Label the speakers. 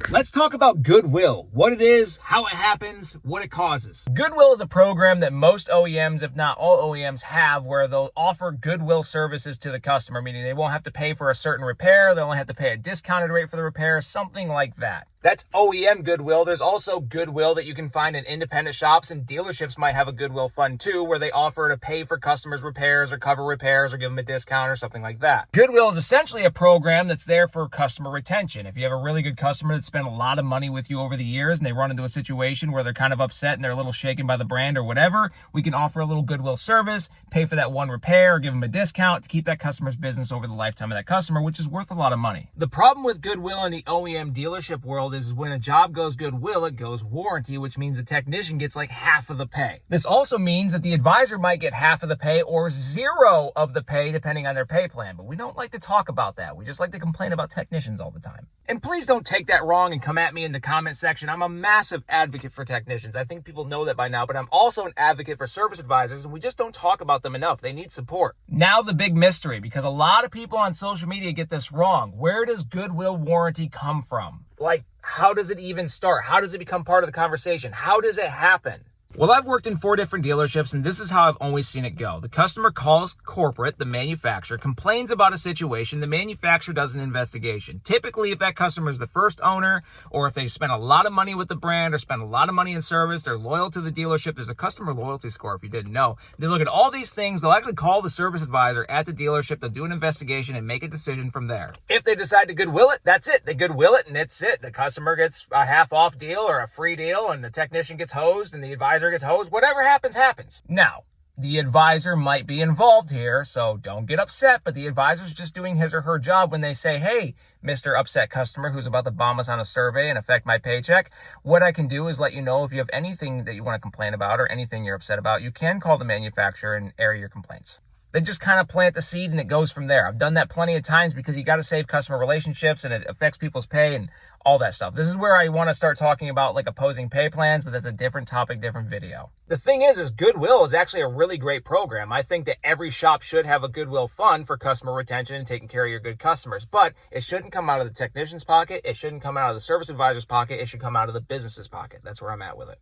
Speaker 1: Let's talk about goodwill, what it is, how it happens, what it causes. Goodwill is a program that most OEMs, if not all OEMs, have where they'll offer goodwill services to the customer, meaning they won't have to pay for a certain repair, they only have to pay a discounted rate for the repair, something like that. That's OEM goodwill. There's also goodwill that you can find in independent shops, and dealerships might have a goodwill fund too, where they offer to pay for customers' repairs or cover repairs or give them a discount or something like that. Goodwill is essentially a program that's there for customer retention. If you have a really good customer that spent a lot of money with you over the years and they run into a situation where they're kind of upset and they're a little shaken by the brand or whatever, we can offer a little goodwill service, pay for that one repair, or give them a discount to keep that customer's business over the lifetime of that customer, which is worth a lot of money. The problem with goodwill in the OEM dealership world is when a job goes goodwill, it goes warranty, which means the technician gets like half of the pay. This also means that the advisor might get half of the pay or zero of the pay depending on their pay plan, but we don't like to talk about that. We just like to complain about technicians all the time. And please don't take that wrong and come at me in the comment section. I'm a massive advocate for technicians. I think people know that by now, but I'm also an advocate for service advisors, and we just don't talk about them enough. They need support. Now the big mystery, because a lot of people on social media get this wrong. Where does goodwill warranty come from? Like, how does it even start? How does it become part of the conversation? How does it happen? Well, I've worked in 4 different dealerships, and this is how I've always seen it go. The customer calls corporate, the manufacturer, complains about a situation. The manufacturer does an investigation. Typically, if that customer is the first owner, or if they spent a lot of money with the brand or spent a lot of money in service, they're loyal to the dealership. There's a customer loyalty score, if you didn't know. They look at all these things. They'll actually call the service advisor at the dealership. They'll do an investigation and make a decision from there. If they decide to goodwill it, that's it. They goodwill it, and it's it. The customer gets a half-off deal or a free deal, and the technician gets hosed, and the advisor gets hosed. Whatever happens, happens. Now, the advisor might be involved here, so don't get upset, but the advisor's just doing his or her job when they say, hey, Mr. Upset Customer who's about to bomb us on a survey and affect my paycheck, what I can do is let you know if you have anything that you want to complain about or anything you're upset about, you can call the manufacturer and air your complaints. They just kind of plant the seed and it goes from there. I've done that plenty of times because you got to save customer relationships and it affects people's pay and all that stuff. This is where I want to start talking about like opposing pay plans, but that's a different topic, different video. The thing is Goodwill is actually a really great program. I think that every shop should have a Goodwill fund for customer retention and taking care of your good customers, but it shouldn't come out of the technician's pocket. It shouldn't come out of the service advisor's pocket. It should come out of the business's pocket. That's where I'm at with it.